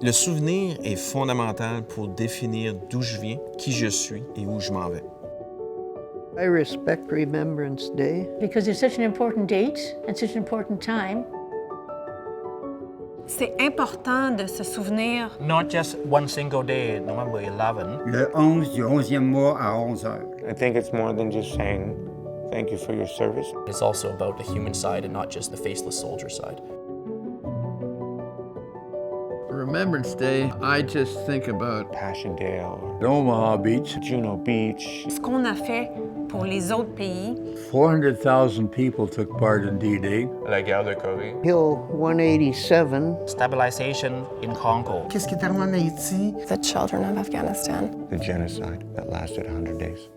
Le souvenir est fondamental pour définir d'où je viens, qui je suis et où je m'en vais. I respect Remembrance Day. Because it's such an important date and such an important time. C'est important de se souvenir. Not just one single day, November 11. Le 11 du 11e mois à 11 heures. I think it's more than just saying thank you for your service. It's also about the human side and not just the faceless soldier side. Remembrance Day, I just think about Passchendaele, Omaha Beach, Juno Beach. Ce qu'on a fait pour les autres pays. 400,000 people took part in D-Day. La guerre de Corée. Hill 187. Stabilization in Congo. Qu'est-ce qui est arrivé en Haïti? The children of Afghanistan. The genocide that lasted 100 days.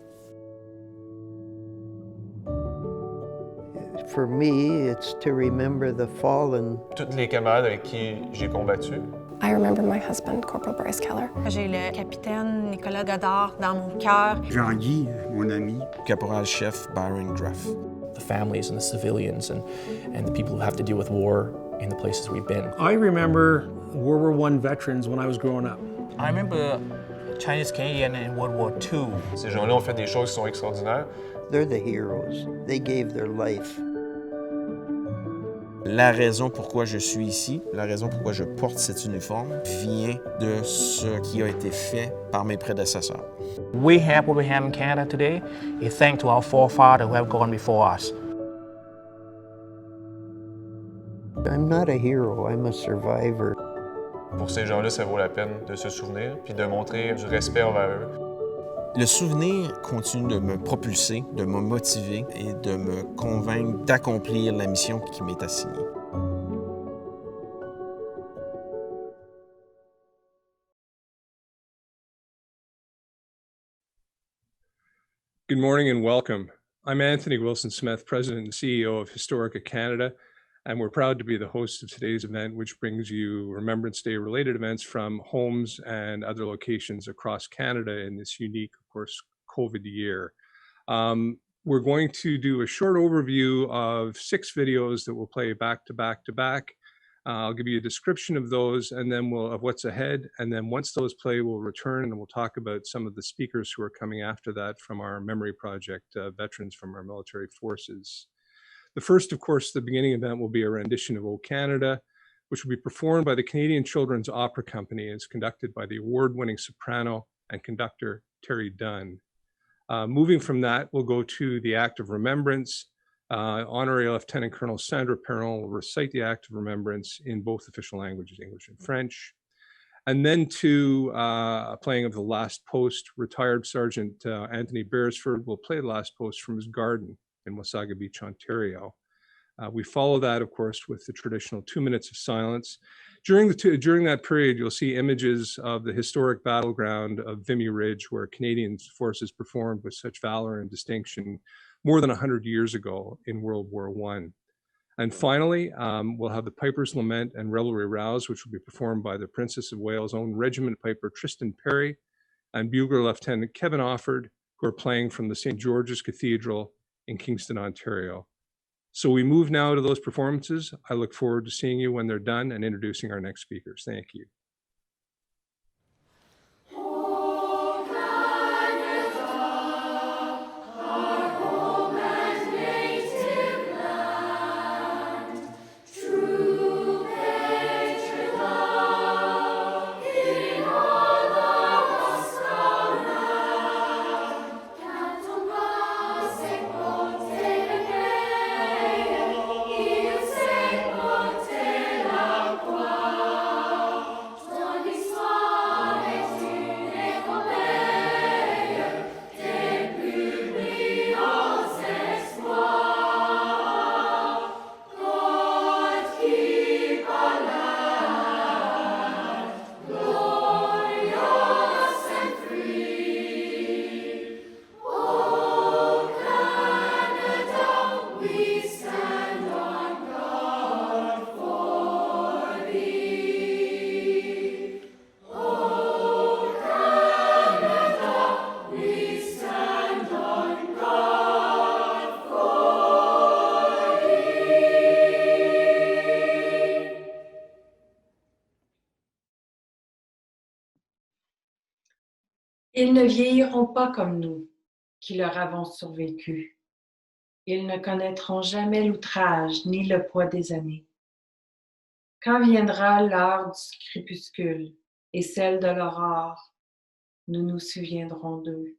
For me, it's to remember the fallen. Toutes les camarades avec qui j'ai combattu. I remember my husband, Corporal Bryce Keller. J'ai le capitaine Nicolas Godard dans mon cœur. Jean-Guy, mon ami. Caporal-chef Byron Graff. The families and the civilians and the people who have to deal with war in the places we've been. I remember World War I veterans when I was growing up. I remember Chinese Canadian in World War II. Ces gens-là ont fait des choses qui sont extraordinaires. They're the heroes. They gave their life. La raison pourquoi je suis ici, la raison pourquoi je porte cet uniforme, vient de ce qui a été fait par mes prédécesseurs. We have what we have in Canada today is thanks to our forefathers who have gone before us. I'm not a hero, I'm a survivor. Pour ces gens-là, ça vaut la peine de se souvenir puis de montrer du respect envers eux. Le souvenir continue de me propulser, de me motiver et de me convaincre d'accomplir la mission qui m'est assignée. Good morning and welcome. I'm Anthony Wilson-Smith, President and CEO of Historica Canada, and we're proud to be the host of today's event, which brings you Remembrance Day related events from homes and other locations across Canada in this unique, of course, COVID year. We're going to do a short overview of 6 videos that will play back to back to back. I'll give you a description of those and then of what's ahead. And then once those play, we'll return and we'll talk about some of the speakers who are coming after that from our Memory Project, veterans from our military forces. The first, of course, the beginning event will be a rendition of O Canada, which will be performed by the Canadian Children's Opera Company. It's conducted by the award-winning soprano and conductor Terry Dunn. Moving from that, we'll go to the Act of Remembrance. Honorary Lieutenant Colonel Sandra Perron will recite the Act of Remembrance in both official languages, English and French. And then to a playing of the Last Post. Retired Sergeant Anthony Beresford will play the Last Post from his garden in Wasaga Beach, Ontario. We follow that, of course, with the traditional 2 minutes of silence. During that period, you'll see images of the historic battleground of Vimy Ridge, where Canadian forces performed with such valor and distinction more than 100 years ago in World War I. And finally, we'll have the Piper's Lament and Revelry Rouse, which will be performed by the Princess of Wales' own regiment piper Tristan Perry and bugler Lieutenant Kevin Offord, who are playing from the St. George's Cathedral in Kingston, Ontario. So we move now to those performances. I look forward to seeing you when they're done and introducing our next speakers. Thank you. Ils ne vieilliront pas comme nous, qui leur avons survécu. Ils ne connaîtront jamais l'outrage ni le poids des années. Quand viendra l'heure du crépuscule et celle de l'aurore, nous nous souviendrons d'eux.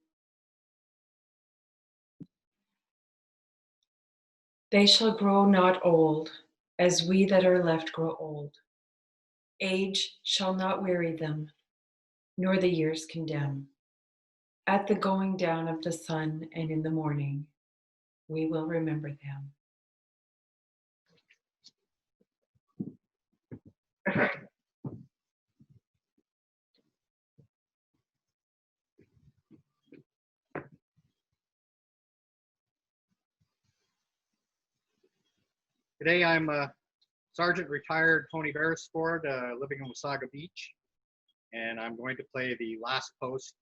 They shall grow not old, as we that are left grow old. Age shall not weary them, nor the years condemn. At the going down of the sun and in the morning, we will remember them. Today I'm a Sergeant retired Tony Beresford, living in Wasaga Beach, and I'm going to play the last post.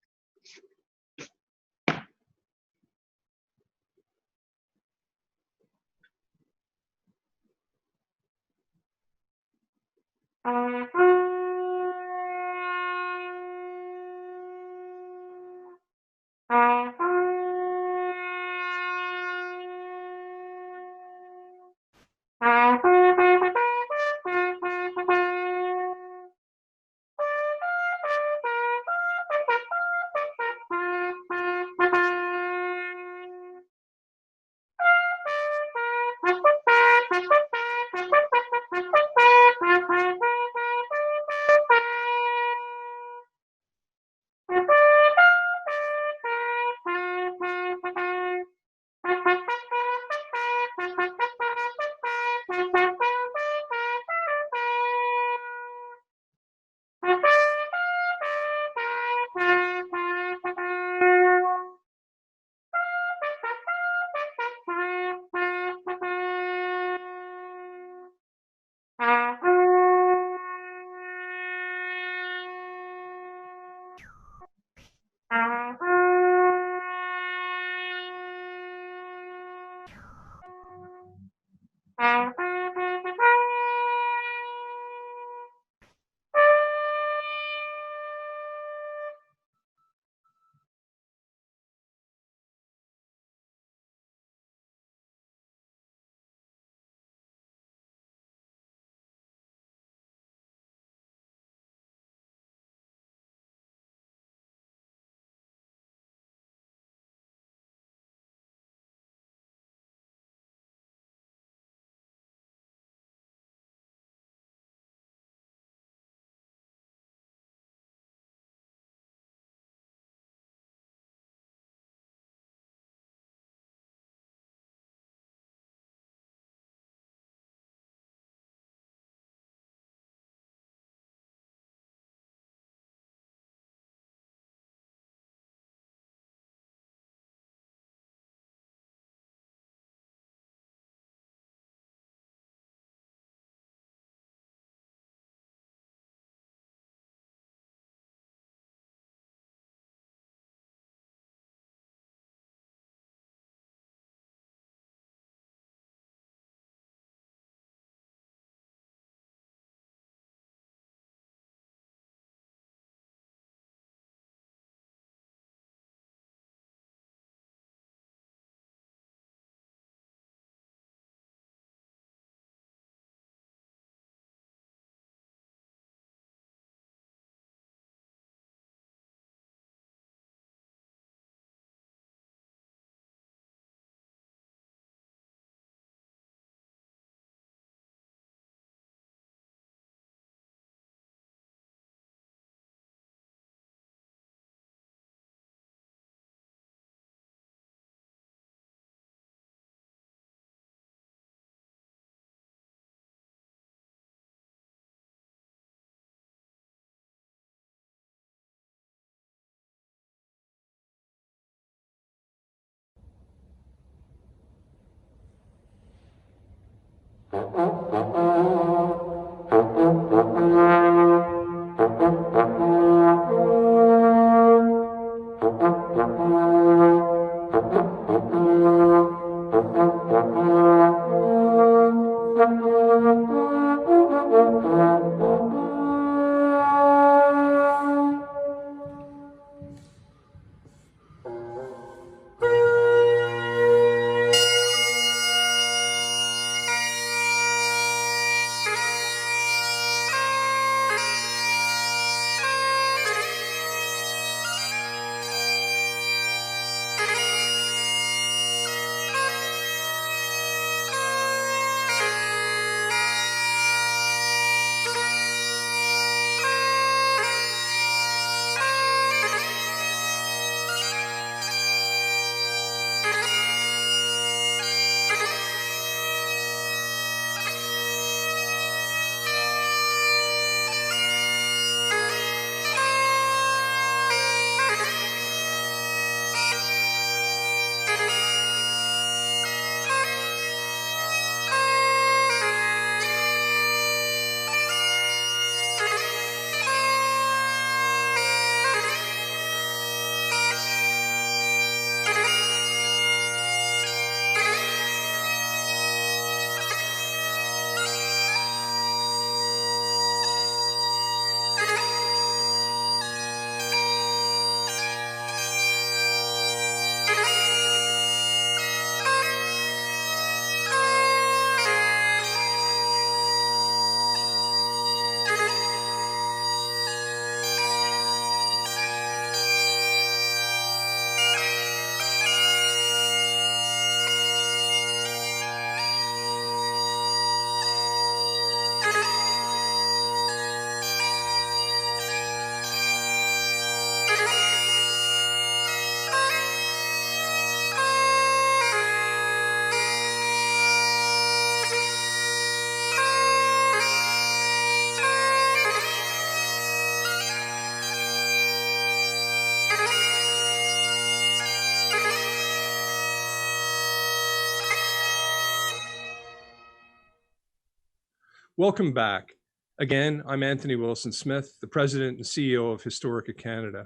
Welcome back. Again, I'm Anthony Wilson Smith, the President and CEO of Historica Canada.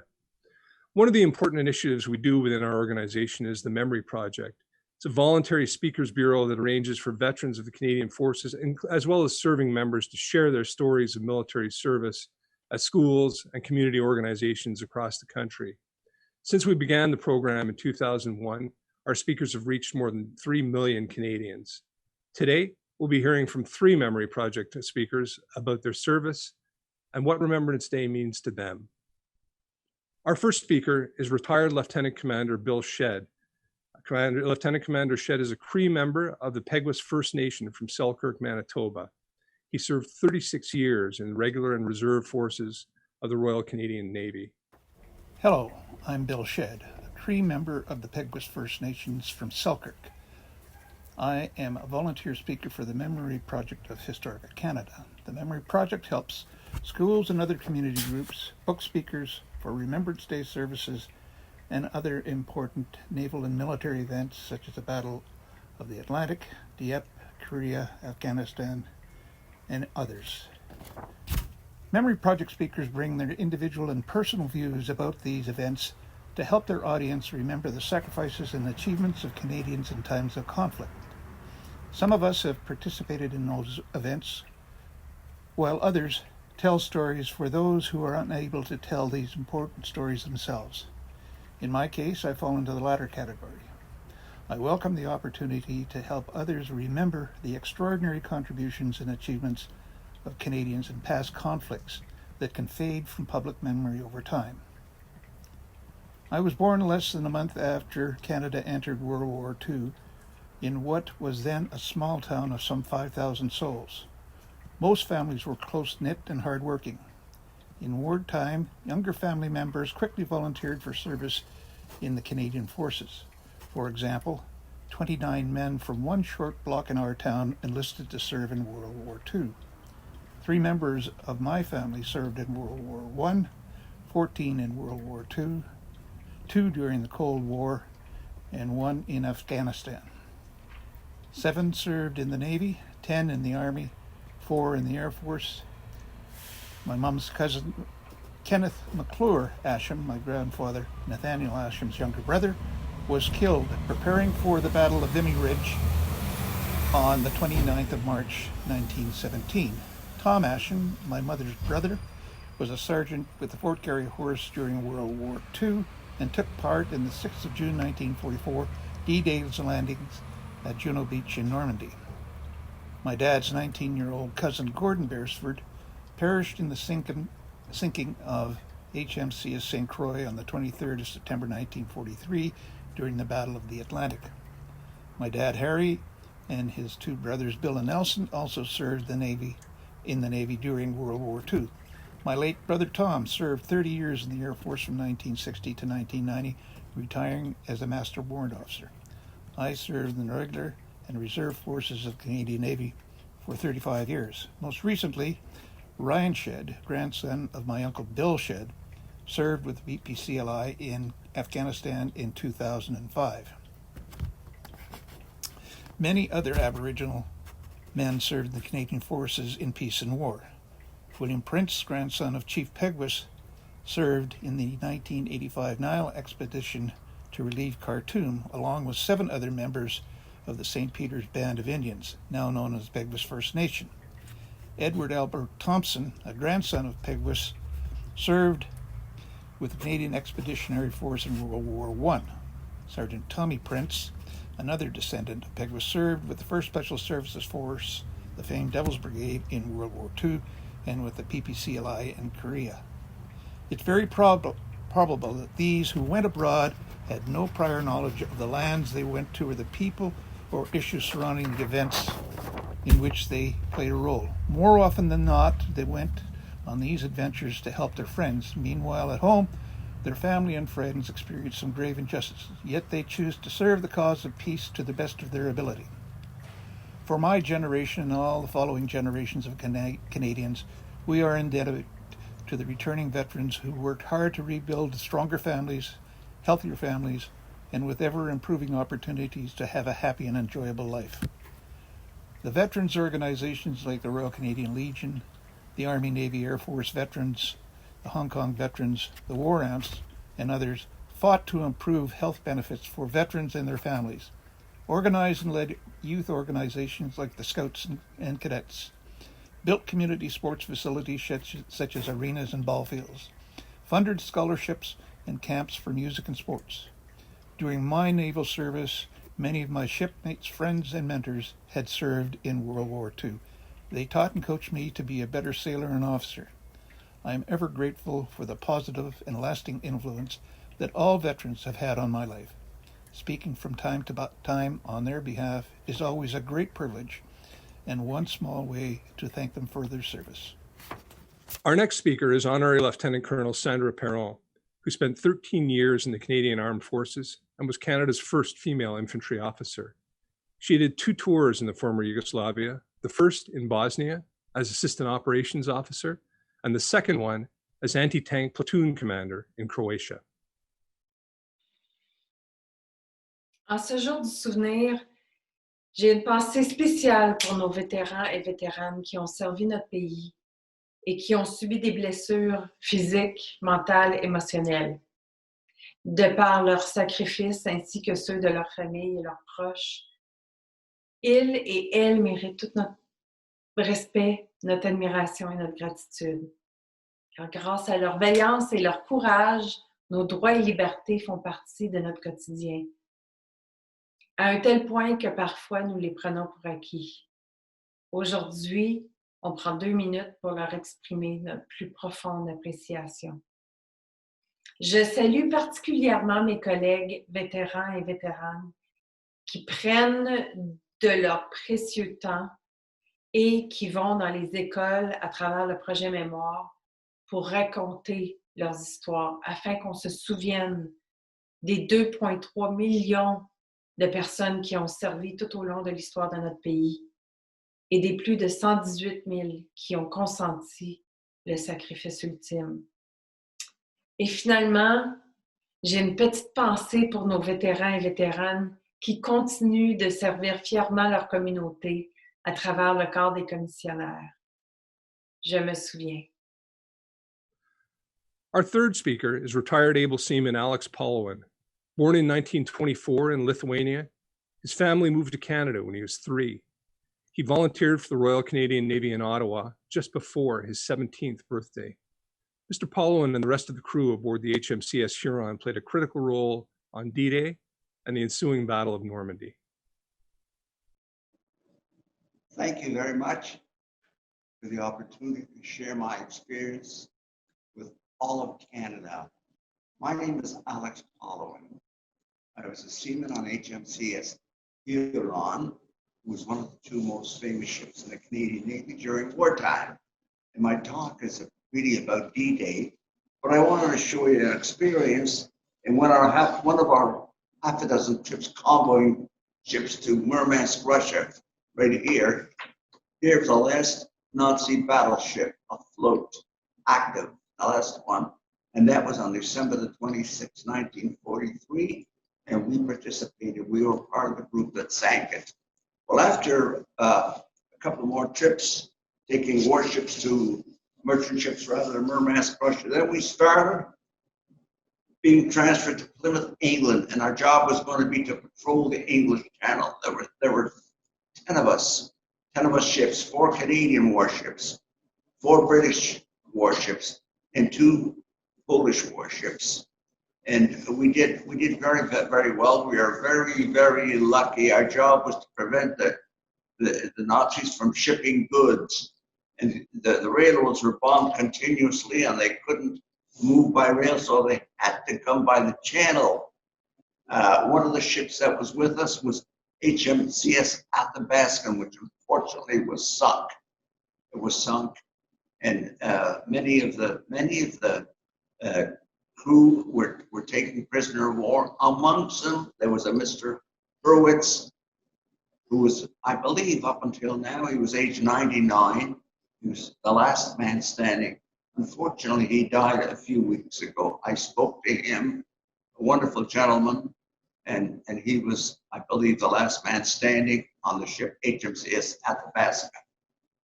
One of the important initiatives we do within our organization is the Memory Project. It's a voluntary speakers bureau that arranges for veterans of the Canadian Forces, as well as serving members, to share their stories of military service at schools and community organizations across the country. Since we began the program in 2001, our speakers have reached more than 3 million Canadians. Today, we'll be hearing from 3 Memory Project speakers about their service and what Remembrance Day means to them. Our first speaker is retired Lieutenant Commander Bill Shedd. Lieutenant Commander Shedd is a Cree member of the Peguis First Nation from Selkirk, Manitoba. He served 36 years in regular and reserve forces of the Royal Canadian Navy. Hello, I'm Bill Shedd, a Cree member of the Peguis First Nations from Selkirk. I am a volunteer speaker for the Memory Project of Historica Canada. The Memory Project helps schools and other community groups book speakers for Remembrance Day services and other important naval and military events such as the Battle of the Atlantic, Dieppe, Korea, Afghanistan, and others. Memory Project speakers bring their individual and personal views about these events to help their audience remember the sacrifices and achievements of Canadians in times of conflict. Some of us have participated in those events, while others tell stories for those who are unable to tell these important stories themselves. In my case, I fall into the latter category. I welcome the opportunity to help others remember the extraordinary contributions and achievements of Canadians in past conflicts that can fade from public memory over time. I was born less than a month after Canada entered World War II in what was then a small town of some 5,000 souls. Most families were close-knit and hard-working. In wartime, younger family members quickly volunteered for service in the Canadian Forces. For example, 29 men from one short block in our town enlisted to serve in World War II. 3 members of my family served in World War I, 14 in World War II, 2 during the Cold War, and 1 in Afghanistan. 7 served in the Navy, 10 in the Army, 4 in the Air Force. My mom's cousin, Kenneth McClure Asham, my grandfather, Nathaniel Asham's younger brother, was killed preparing for the Battle of Vimy Ridge on the 29th of March, 1917. Tom Asham, my mother's brother, was a sergeant with the Fort Garry Horse during World War II and took part in the 6th of June, 1944, D-Day's landings at Juno Beach in Normandy. My dad's 19-year-old cousin, Gordon Beresford, perished in the sinking of HMCS St. Croix on the 23rd of September 1943 during the Battle of the Atlantic. My dad, Harry, and his 2 brothers, Bill and Nelson, also served in the Navy during World War II. My late brother, Tom, served 30 years in the Air Force from 1960 to 1990, retiring as a Master Warrant Officer. I served in the regular and reserve forces of the Canadian Navy for 35 years. Most recently, Ryan Shedd, grandson of my uncle Bill Shedd, served with the BPCLI in Afghanistan in 2005. Many other Aboriginal men served in the Canadian Forces in peace and war. William Prince, grandson of Chief Peguis, served in the 1985 Nile expedition to relieve Khartoum, along with 7 other members of the St. Peter's Band of Indians, now known as Peguis First Nation. Edward Albert Thompson, a grandson of Peguis, served with the Canadian Expeditionary Force in World War I. Sergeant Tommy Prince, another descendant of Peguis, served with the 1st Special Services Force, the famed Devil's Brigade, in World War II, and with the PPCLI in Korea. It's very probable that these who went abroad had no prior knowledge of the lands they went to or the people or issues surrounding the events in which they played a role. More often than not, they went on these adventures to help their friends. Meanwhile, at home, their family and friends experience some grave injustices, yet they choose to serve the cause of peace to the best of their ability. For my generation and all the following generations of Canadians, we are indebted to the returning veterans who worked hard to rebuild stronger families, healthier families, and with ever-improving opportunities to have a happy and enjoyable life. The veterans organizations like the Royal Canadian Legion, the Army, Navy, Air Force veterans, the Hong Kong veterans, the War Amps, and others fought to improve health benefits for veterans and their families. Organized and led youth organizations like the Scouts and Cadets. Built community sports facilities such as arenas and ball fields. Funded scholarships and camps for music and sports. During my naval service, many of my shipmates, friends, and mentors had served in World War II. They taught and coached me to be a better sailor and officer. I am ever grateful for the positive and lasting influence that all veterans have had on my life. Speaking from time to time on their behalf is always a great privilege and one small way to thank them for their service. Our next speaker is Honorary Lieutenant Colonel Sandra Perron, who spent 13 years in the Canadian Armed Forces and was Canada's first female infantry officer. She did 2 tours in the former Yugoslavia, the first in Bosnia as Assistant Operations Officer, and the second one as Anti-Tank Platoon Commander in Croatia. En ce jour du souvenir, j'ai une pensée spéciale pour nos vétérans et vétéranes qui ont servi notre pays et qui ont subi des blessures physiques, mentales, émotionnelles. De par leurs sacrifices ainsi que ceux de leurs familles et leurs proches, ils et elles méritent tout notre respect, notre admiration et notre gratitude. Car grâce à leur vaillance et leur courage, nos droits et libertés font partie de notre quotidien. À un tel point que parfois nous les prenons pour acquis. Aujourd'hui, on prend 2 minutes pour leur exprimer notre plus profonde appréciation. Je salue particulièrement mes collègues vétérans et vétéranes qui prennent de leur précieux temps et qui vont dans les écoles à travers le projet Mémoire pour raconter leurs histoires afin qu'on se souvienne des 2,3 millions de personnes qui ont servi tout au long de l'histoire de notre pays et des plus de 118 000 qui ont consenti le sacrifice ultime. Et finalement, j'ai une petite pensée pour nos vétérans et vétéranes qui continuent de servir fièrement leur communauté à travers le corps des commissionnaires. Je me souviens. Our third speaker is retired able seaman Alex Polowin. Born in 1924 in Lithuania, his family moved to Canada when he was 3. He volunteered for the Royal Canadian Navy in Ottawa just before his 17th birthday. Mr. Polowin and the rest of the crew aboard the HMCS Huron played a critical role on D-Day and the ensuing Battle of Normandy. Thank you very much for the opportunity to share my experience with all of Canada. My name is Alex Polowin. I was a seaman on HMCS Huron, who was one of the 2 most famous ships in the Canadian Navy during wartime. And my talk is really about D-Day, but I wanted to show you an experience in one of our half a dozen trips convoying ships to Murmansk, Russia, right here. Here's the last Nazi battleship afloat, active, the last one. And that was on December the 26th, 1943. And we participated. We were part of the group that sank it. Well, after a couple more trips, taking warships to merchant ships rather than Murmansk, Russia, then we started being transferred to Plymouth, England. And our job was going to be to patrol the English Channel. There were 10 of us ships, 4 Canadian warships, 4 British warships, and 2 Polish warships. And we did very, very well. We are very, very lucky. Our job was to prevent the Nazis from shipping goods. And the railroads were bombed continuously and they couldn't move by rail, so they had to come by the channel. One of the ships that was with us was HMCS Athabaskan, which unfortunately was sunk. It was sunk, and many of the crew were taken prisoner of war. Amongst them, there was a Mr. Hurwitz, who was, I believe, up until now, he was age 99. He was the last man standing. Unfortunately, he died a few weeks ago. I spoke to him, a wonderful gentleman, and he was, I believe, the last man standing on the ship HMCS Athabasca.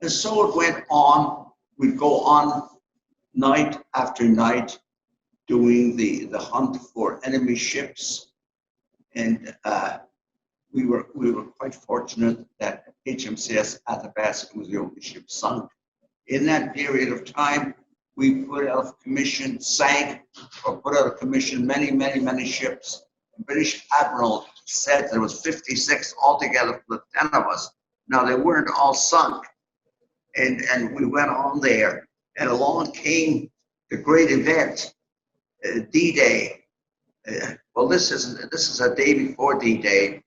And so it went on. We'd go on night after night doing the hunt for enemy ships. And we were quite fortunate that HMCS Athabasca was the only ship sunk. In that period of time, we put out of commission, sank or put out of commission many ships. The British Admiral said there was 56 altogether for the 10 of us. Now they weren't all sunk. And we went on there, and along came the great event, D-Day. Well, this is a day before D-Day.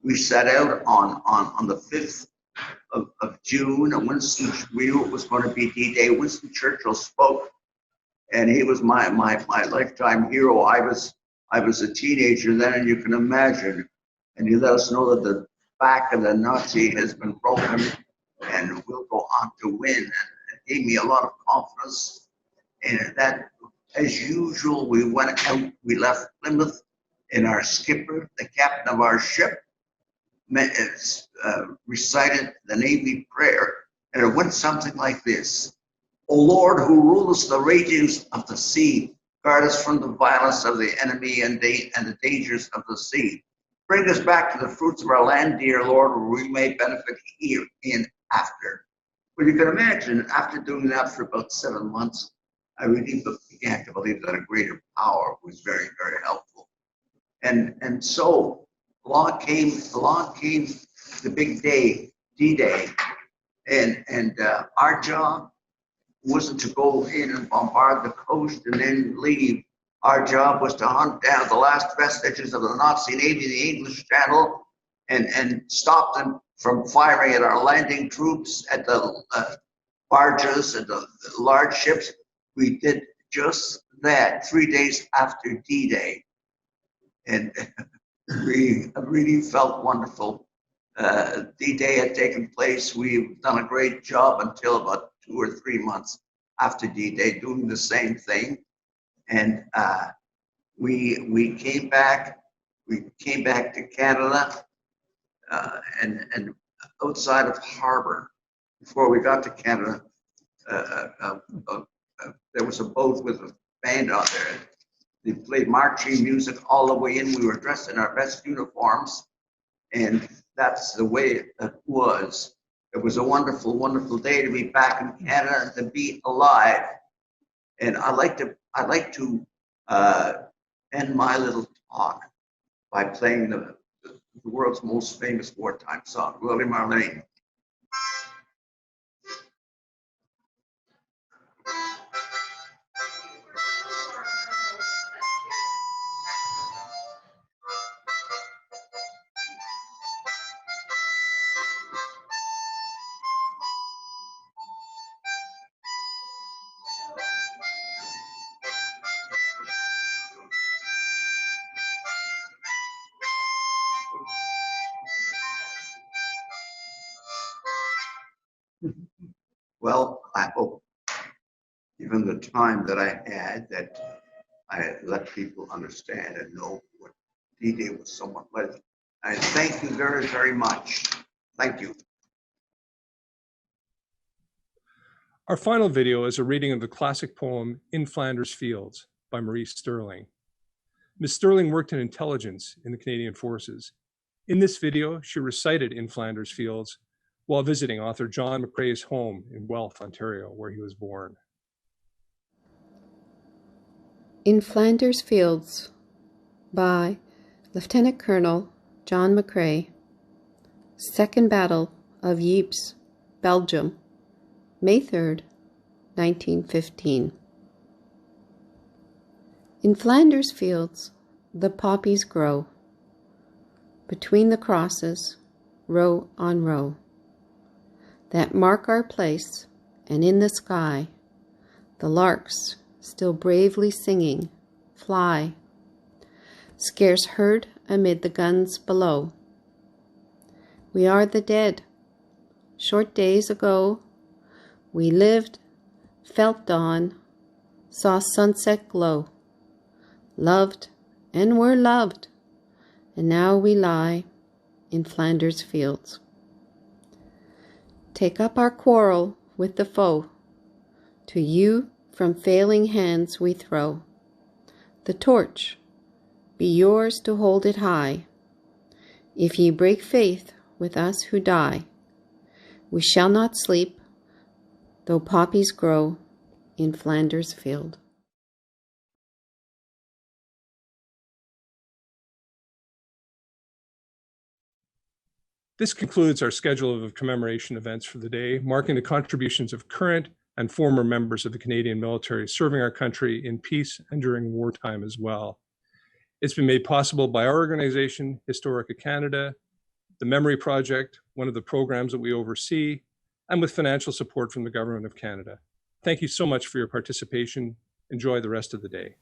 We set out on the 5th of June, and we knew it was going to be D-Day. Winston Churchill spoke, and he was my lifetime hero. I was a teenager then, and you can imagine. And he let us know that the back of the Nazi has been broken, and we'll go on to win. And it gave me a lot of confidence. And that, as usual, we went out, we left Plymouth, and our skipper, the captain of our ship, recited the Navy prayer, and it went something like this. O Lord, who rulest the ragings of the sea, guard us from the violence of the enemy and the dangers of the sea. Bring us back to the fruits of our land, dear Lord, where we may benefit here and after. Well, you can imagine, after doing that for about 7 months, I really began to believe that a greater power was very, very helpful. And so along came the big day, D-Day, and our job wasn't to go in and bombard the coast and then leave. Our job was to hunt down the last vestiges of the Nazi Navy in the English Channel and stop them from firing at our landing troops, at the barges, and the large ships. We did just that 3 days after D-Day. And we really felt wonderful. D-Day had taken place. We've done a great job until about 2 or 3 months after D-Day, doing the same thing. And we came back. We came back to Canada, and outside of Harbor, before we got to Canada, there was a boat with a band on there. They played marching music all the way in. We were dressed in our best uniforms, and that's the way it was. It was a wonderful, wonderful day to be back in Canada and to be alive. And I like to end my little talk by playing the world's most famous wartime song, William Marlene. Well, I hope, given the time that I had, that I let people understand and know what D-Day was somewhat like. I thank you very, very much. Thank you. Our final video is a reading of the classic poem In Flanders Fields by Marie Sterling. Ms. Sterling worked in intelligence in the Canadian Forces. In this video, she recited In Flanders Fields while visiting author John McCrae's home in Guelph, Ontario, where he was born. In Flanders Fields by Lieutenant Colonel John McCrae, Second Battle of Ypres, Belgium, May 3rd, 1915. In Flanders Fields, the poppies grow, between the crosses, row on row, that mark our place, and in the sky, the larks, still bravely singing, fly, scarce heard amid the guns below. We are the dead. Short days ago, we lived, felt dawn, saw sunset glow, loved and were loved, and now we lie in Flanders fields. Take up our quarrel with the foe, to you from failing hands we throw. The torch, be yours to hold it high. If ye break faith with us who die, we shall not sleep, though poppies grow in Flanders field. This concludes our schedule of commemoration events for the day, marking the contributions of current and former members of the Canadian military serving our country in peace and during wartime as well. It's been made possible by our organization, Historica Canada, the Memory Project, one of the programs that we oversee, and with financial support from the Government of Canada. Thank you so much for your participation. Enjoy the rest of the day.